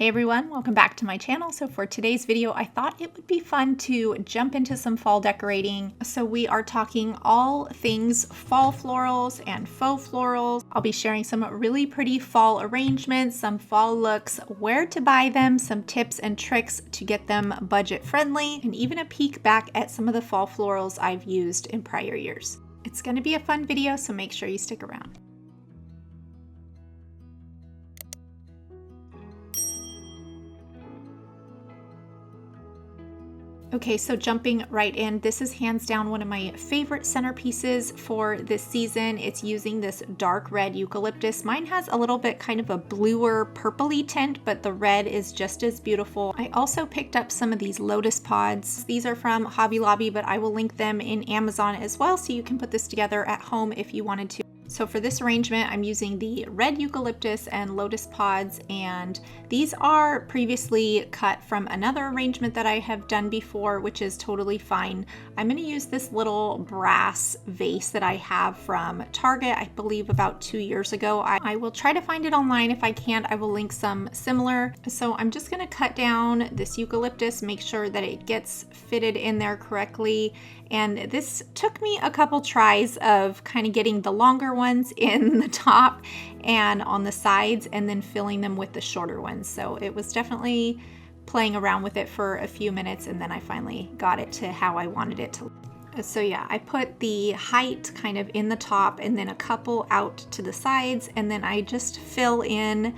Hey everyone, welcome back to my channel. So for today's video, I thought it would be fun to jump into some fall decorating. So we are talking all things fall florals and faux florals. I'll be sharing some really pretty fall arrangements, some fall looks, where to buy them, some tips and tricks to get them budget friendly, and even a peek back at some of the fall florals I've used in prior years. It's going to be a fun video, so make sure you stick around. Okay, so jumping right in, this is hands down one of my favorite centerpieces for this season. It's using this dark red eucalyptus. Mine has a little bit kind of a bluer purpley tint, but the red is just as beautiful. I also picked up some of these lotus pods. These are from Hobby Lobby, but I will link them in Amazon as well, so you can put this together at home if you wanted to. So for this arrangement, I'm using the red eucalyptus and lotus pods, and these are previously cut from another arrangement that I have done before, which is totally fine. I'm going to use this little brass vase that I have from Target, I believe about 2 years ago. I will try to find it online. If I can't, I will link some similar. So I'm just going to cut down this eucalyptus, make sure that it gets fitted in there correctly. And this took me a couple tries of kind of getting the longer ones in the top and on the sides, and then filling them with the shorter ones. So it was definitely playing around with it for a few minutes, and then I finally got it to how I wanted it to look. So yeah, I put the height kind of in the top and then a couple out to the sides, and then I just fill in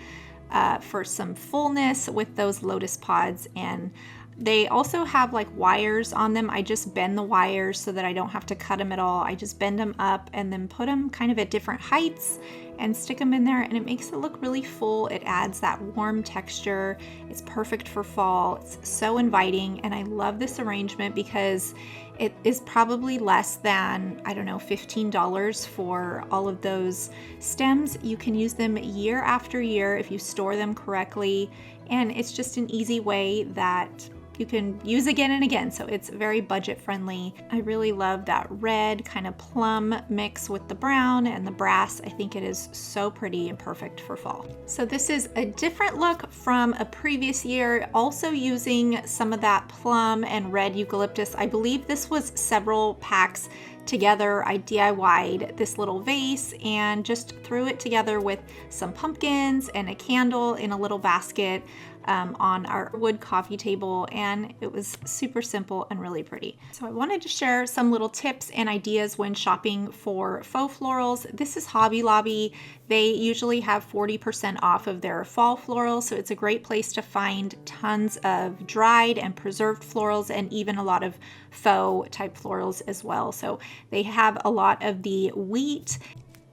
for some fullness with those lotus pods. And they also have like wires on them. I just bend the wires so that I don't have to cut them at all. I just bend them up and then put them kind of at different heights and stick them in there, and it makes it look really full. It adds that warm texture. It's perfect for fall. It's so inviting, and I love this arrangement because it is probably less than, I don't know, $15 for all of those stems. You can use them year after year if you store them correctly, and it's just an easy way that you can use again and again, so it's very budget friendly. I really love that red kind of plum mix with the brown and the brass. I think it is so pretty and perfect for fall. So this is a different look from a previous year, also using some of that plum and red eucalyptus. I believe this was several packs together. I DIY'd this little vase and just threw it together with some pumpkins and a candle in a little basket on our wood coffee table, and it was super simple and really pretty. So I wanted to share some little tips and ideas when shopping for faux florals. This is Hobby Lobby. They usually have 40% off of their fall florals, so it's a great place to find tons of dried and preserved florals, and even a lot of faux type florals as well. So they have a lot of the wheat,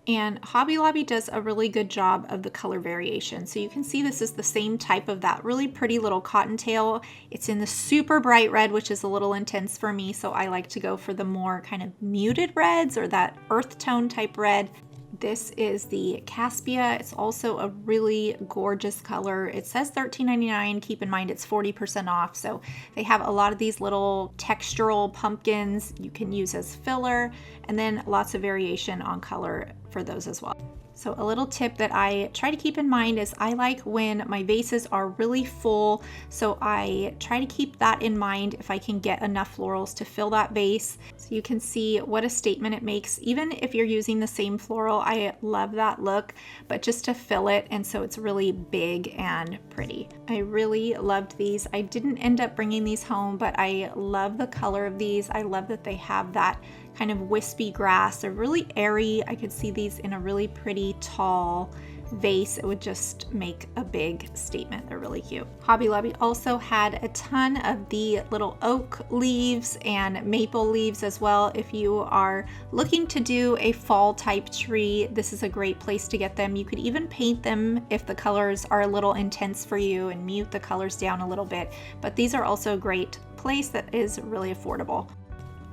and Hobby Lobby does a really good job of the color variation. So you can see this is the same type of that really pretty little cottontail. It's in the super bright red, which is a little intense for me, so I like to go for the more kind of muted reds or that earth tone type red. This is the CASPIA. It's also a really gorgeous color. It says $13.99. Keep in mind it's 40% off. So they have a lot of these little textural pumpkins you can use as filler, and then lots of variation on color for those as well. So a little tip that I try to keep in mind is I like when my vases are really full, so I try to keep that in mind if I can get enough florals to fill that vase. So you can see what a statement it makes, even if you're using the same floral. I love that look, but just to fill it, and so it's really big and pretty. I really loved these. I didn't end up bringing these home, but I love the color of these. I love that they have that kind of wispy grass. They're really airy. I could see these in a really pretty tall vase. It would just make a big statement. They're really cute. Hobby Lobby also had a ton of the little oak leaves and maple leaves as well. If you are looking to do a fall type tree, this is a great place to get them. You could even paint them if the colors are a little intense for you and mute the colors down a little bit, but these are also a great place that is really affordable.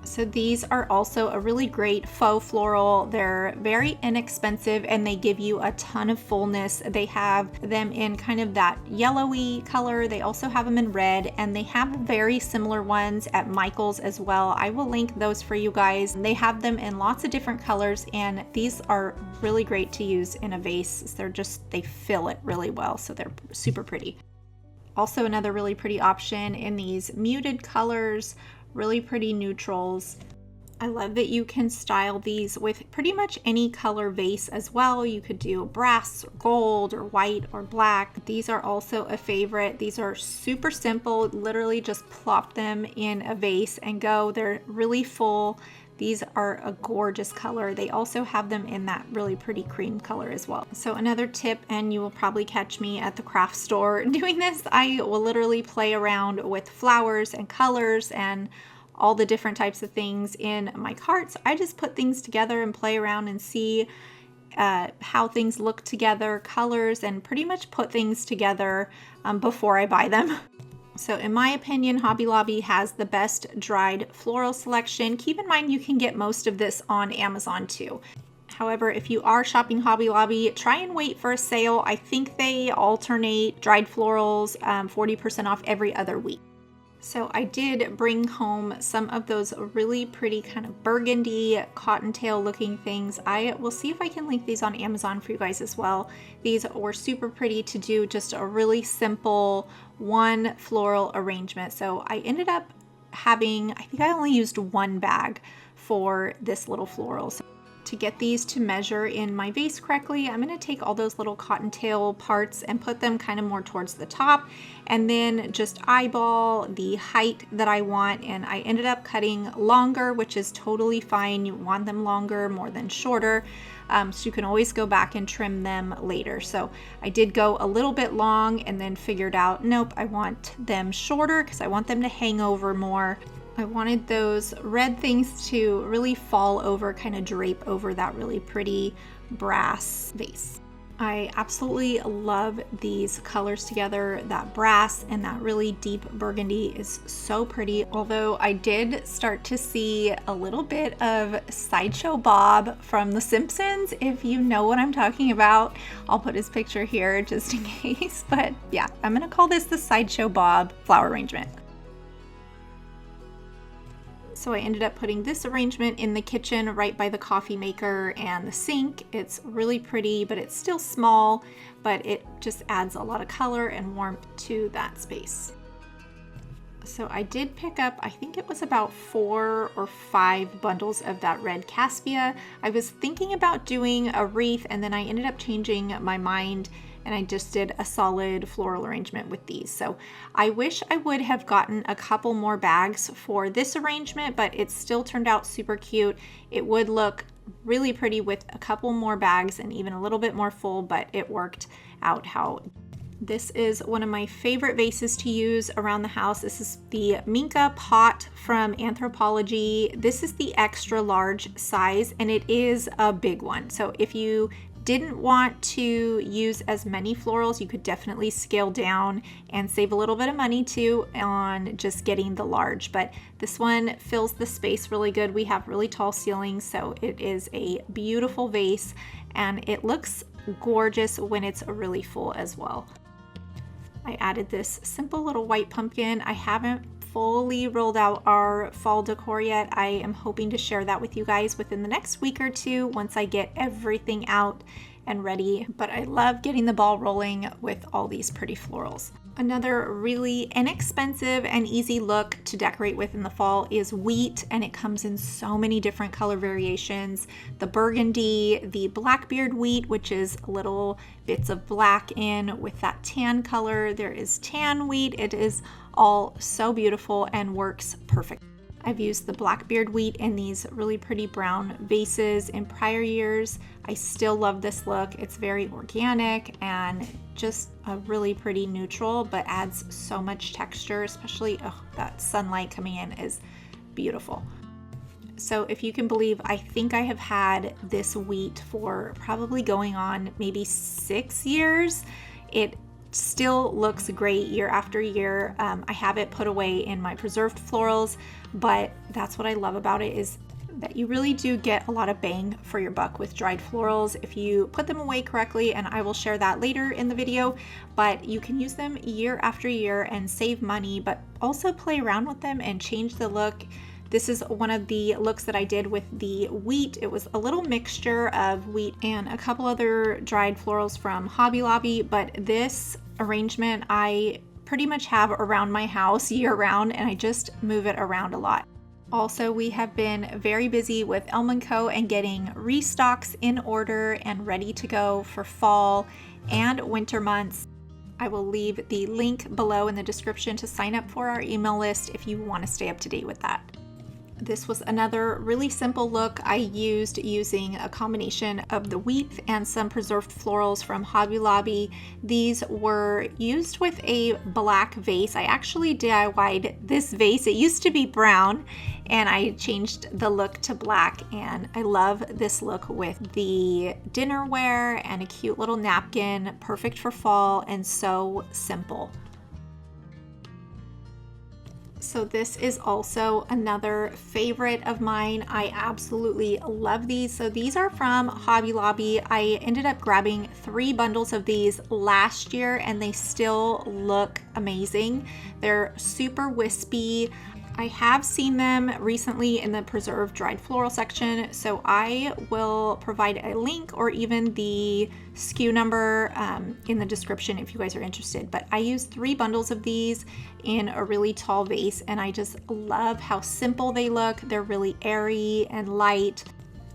So these are also a really great faux floral. They're very inexpensive and they give you a ton of fullness. They have them in kind of that yellowy color. They also have them in red, and they have very similar ones at Michael's as well. I will link those for you guys. They have them in lots of different colors, and these are really great to use in a vase. They fill it really well, so they're super pretty. Also another really pretty option in these muted colors, really pretty neutrals. I love that you can style these with pretty much any color vase as well. You could do brass, or gold, or white, or black. These are also a favorite. These are super simple, literally just plop them in a vase and go. They're really full. These are a gorgeous color. They also have them in that really pretty cream color as well. So another tip, and you will probably catch me at the craft store doing this, I will literally play around with flowers and colors and all the different types of things in my carts. I just put things together and play around and see how things look together, colors, and pretty much put things together before I buy them. So in my opinion, Hobby Lobby has the best dried floral selection. Keep in mind you can get most of this on Amazon too. However, if you are shopping Hobby Lobby, try and wait for a sale. I think they alternate dried florals 40% off every other week. So I did bring home some of those really pretty kind of burgundy cottontail looking things. I will see if I can link these on Amazon for you guys as well. These were super pretty to do just a really simple one floral arrangement. So I ended up having, I think I only used one bag for this little floral. So to get these to measure in my vase correctly, I'm going to take all those little cottontail parts and put them kind of more towards the top, and then just eyeball the height that I want. And I ended up cutting longer, which is totally fine. You want them longer more than shorter, so you can always go back and trim them later. So I did go a little bit long and then figured out, nope, I want them shorter because I want them to hang over more. I wanted those red things to really fall over, kind of drape over that really pretty brass vase. I absolutely love these colors together. That brass and that really deep burgundy is so pretty. Although I did start to see a little bit of Sideshow Bob from The Simpsons. If you know what I'm talking about, I'll put his picture here just in case. But yeah, I'm gonna call this the Sideshow Bob flower arrangement. So I ended up putting this arrangement in the kitchen right by the coffee maker and the sink. It's really pretty, but it's still small, but it just adds a lot of color and warmth to that space. So I did pick up, I think it was about 4 or 5 bundles of that red CASPIA. I was thinking about doing a wreath, and then I ended up changing my mind and I just did a solid floral arrangement with these. So I wish I would have gotten a couple more bags for this arrangement, but it still turned out super cute. It would look really pretty with a couple more bags and even a little bit more full, but it worked out how. This is one of my favorite vases to use around the house. This is the Minka pot from Anthropologie. This is the extra large size, and it is a big one. So if you didn't want to use as many florals, you could definitely scale down and save a little bit of money too on just getting the large, but this one fills the space really good. We have really tall ceilings, so it is a beautiful vase and it looks gorgeous when it's really full as well. I added this simple little white pumpkin. I haven't fully rolled out our fall decor yet. I am hoping to share that with you guys within the next week or two once I get everything out and ready, but I love getting the ball rolling with all these pretty florals. Another really inexpensive and easy look to decorate with in the fall is wheat, and it comes in so many different color variations. The burgundy, the blackbeard wheat, which is little bits of black in with that tan color. There is tan wheat. It is all so beautiful and works perfect. I've used the blackbeard wheat in these really pretty brown vases in prior years. I still love this look. It's very organic and just a really pretty neutral, but adds so much texture, especially that sunlight coming in is beautiful. So if you can believe, I think I have had this wheat for probably going on maybe 6 years. It still looks great year after year. I have it put away in my preserved florals, but that's what I love about it, is that you really do get a lot of bang for your buck with dried florals if you put them away correctly, and I will share that later in the video. But you can use them year after year and save money, but also play around with them and change the look. This is one of the looks that I did with the wheat. It was a little mixture of wheat and a couple other dried florals from Hobby Lobby, but this arrangement I pretty much have around my house year round, and I just move it around a lot. Also, we have been very busy with Elm & Co. and getting restocks in order and ready to go for fall and winter months. I will leave the link below in the description to sign up for our email list if you want to stay up to date with that. This was another really simple look I used using a combination of the wheat and some preserved florals from Hobby Lobby. These were used with a black vase. I actually DIY'd this vase. It used to be brown and I changed the look to black, and I love this look with the dinnerware and a cute little napkin, perfect for fall and so simple. So this is also another favorite of mine. I absolutely love these. So these are from Hobby Lobby. I ended up grabbing 3 bundles of these last year and they still look amazing. They're super wispy. I have seen them recently in the preserved dried floral section, so I will provide a link or even the SKU number in the description if you guys are interested. But I used 3 bundles of these in a really tall vase, and I just love how simple they look. They're really airy and light.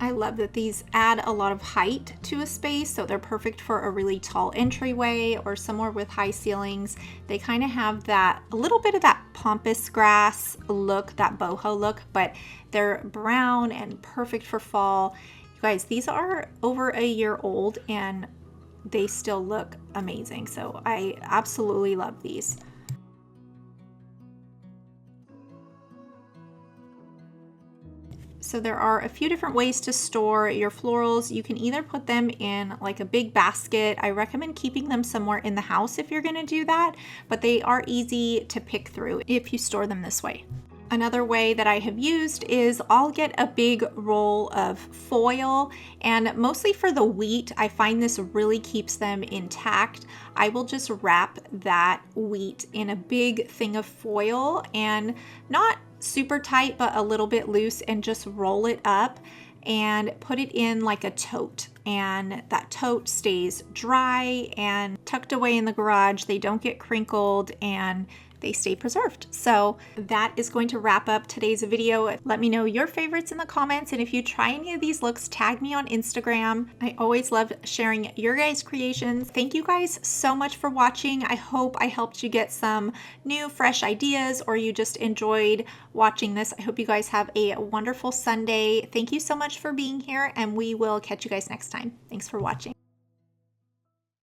I love that these add a lot of height to a space, so they're perfect for a really tall entryway or somewhere with high ceilings. They kind of have that, a little bit of that pampas grass look, that boho look, but they're brown and perfect for fall. You guys, these are over a year old and they still look amazing. So I absolutely love these. So there are a few different ways to store your florals. You can either put them in like a big basket. I recommend keeping them somewhere in the house if you're gonna do that, but they are easy to pick through if you store them this way. Another way that I have used is I'll get a big roll of foil, and mostly for the wheat, I find this really keeps them intact. I will just wrap that wheat in a big thing of foil, and not super tight, but a little bit loose, and just roll it up and put it in like a tote. And that tote stays dry and tucked away in the garage. They don't get crinkled and they stay preserved. So that is going to wrap up today's video. Let me know your favorites in the comments, and if you try any of these looks, tag me on Instagram. I always love sharing your guys' creations. Thank you guys so much for watching. I hope I helped you get some new, fresh ideas, or you just enjoyed watching this. I hope you guys have a wonderful Sunday. Thank you so much for being here, and we will catch you guys next time. Thanks for watching.